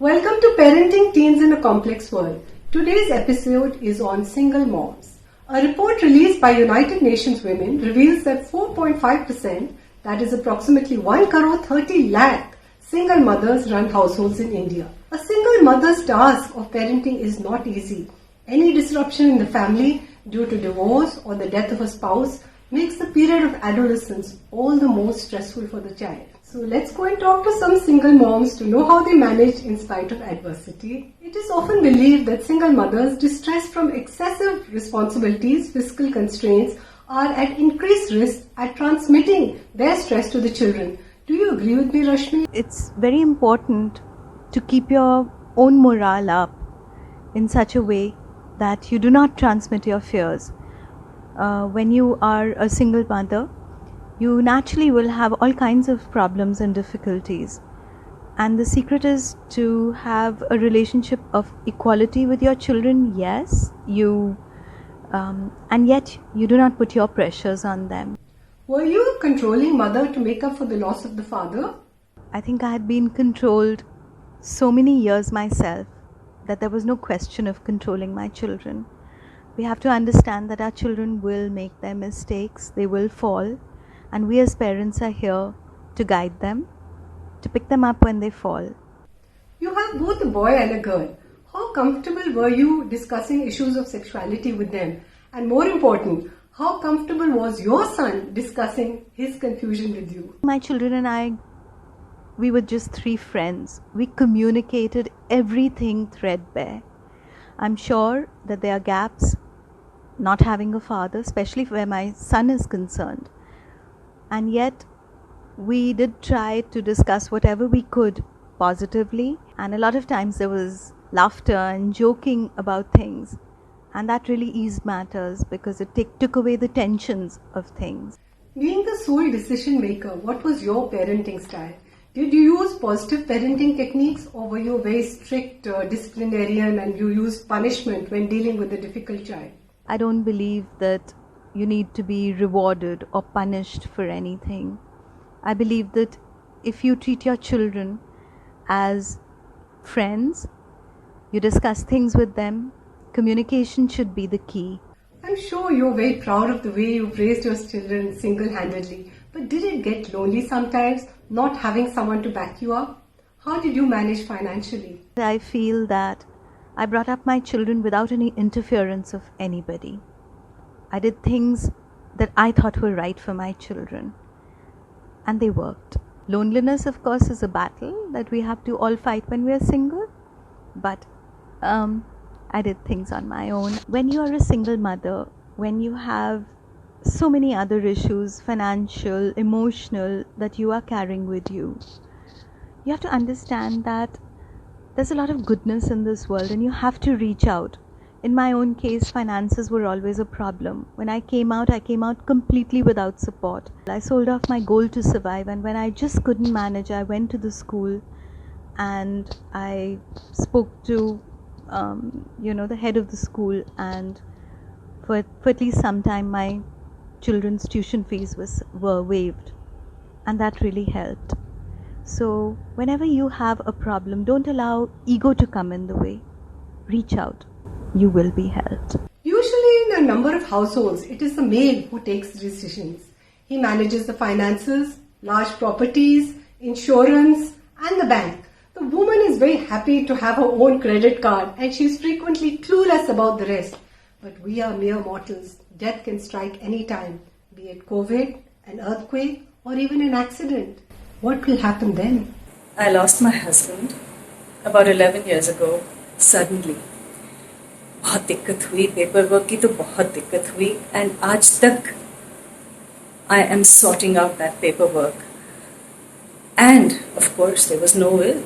Welcome to Parenting Teens in a Complex World. Today's episode is on single moms. A report released by United Nations Women reveals that 4.5%, that is approximately 1 crore 30 lakh single mothers run households in India. A single mother's task of parenting is not easy. Any disruption in the family due to divorce or the death of a spouse makes the period of adolescence all the more stressful for the child. So let's go and talk to some single moms to know how they manage in spite of adversity. It is often believed that single mothers distressed from excessive responsibilities, fiscal constraints, are at increased risk at transmitting their stress to the children. Do you agree with me, Rashmi? It's very important to keep your own morale up in such a way that you do not transmit your fears. When you are a single mother, you naturally will have all kinds of problems and difficulties. And the secret is to have a relationship of equality with your children. Yes, and yet you do not put your pressures on them. Were you a controlling mother to make up for the loss of the father? I think I had been controlled so many years myself that there was no question of controlling my children. We have to understand that our children will make their mistakes, they will fall, and we as parents are here to guide them, to pick them up when they fall. You have both a boy and a girl. How comfortable were you discussing issues of sexuality with them? And more important, how comfortable was your son discussing his confusion with you? My children and I, we were just three friends. We communicated everything threadbare. I'm sure that there are gaps, not having a father, especially where my son is concerned. And yet, we did try to discuss whatever we could positively. And a lot of times there was laughter and joking about things. And that really eased matters because it took away the tensions of things. Being the sole decision maker, what was your parenting style? Did you use positive parenting techniques, or were you a very strict disciplinarian and you used punishment when dealing with a difficult child? I don't believe that you need to be rewarded or punished for anything. I believe that if you treat your children as friends, you discuss things with them, communication should be the key. I'm sure you're very proud of the way you've raised your children single-handedly. But did it get lonely sometimes, not having someone to back you up? How did you manage financially? I feel that I brought up my children without any interference of anybody. I did things that I thought were right for my children. And they worked. Loneliness, of course, is a battle that we have to all fight when we are single. But I did things on my own. When you are a single mother, when you have so many other issues, financial, emotional, that you are carrying with you, you have to understand that there's a lot of goodness in this world and you have to reach out. In my own case, finances were always a problem. When I came out completely without support. I sold off my goal to survive, and when I just couldn't manage, I went to the school and I spoke to the head of the school, and for at least some time my children's tuition fees were waived, and that really helped. So whenever you have a problem, don't allow ego to come in the way. Reach out. You will be helped. Usually in a number of households, it is the male who takes decisions. He manages the finances, large properties, insurance, and the bank. The woman is very happy to have her own credit card and she is frequently clueless about the rest. But we are mere mortals. Death can strike any time, be it COVID, an earthquake, or even an accident. What will happen then? I lost my husband about 11 years ago, suddenly. बहुत दिक्कत हुई, paper work की तो बहुत दिक्कत हुई, and आज तक I am sorting out that paperwork. And of course there was no will.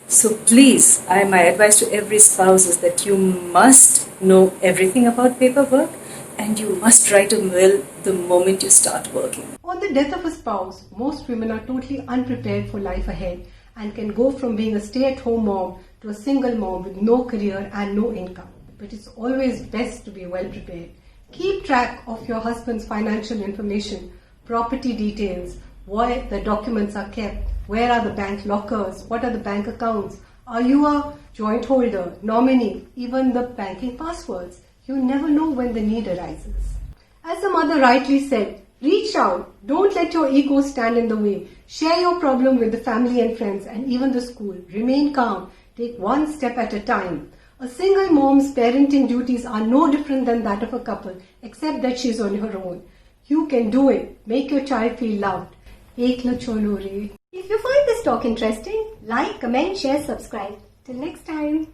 So please, my advice to every spouse is that you must know everything about paperwork and you must write a will the moment you start working. On the death of a spouse, most women are totally unprepared for life ahead and can go from being a stay-at-home mom to a single mom with no career and no income. But it's always best to be well prepared. Keep track of your husband's financial information, property details, where the documents are kept, where are the bank lockers, what are the bank accounts, Are you a joint holder, nominee, even the banking passwords? You never know when the need arises. As the mother rightly said, reach out. Don't let your ego stand in the way. Share your problem with the family and friends and even the school. Remain calm. Take one step at a time. A single mom's parenting duties are no different than that of a couple, except that she's on her own. You can do it. Make your child feel loved. Ek la cholo re. If you find this talk interesting, like, comment, share, subscribe. Till next time.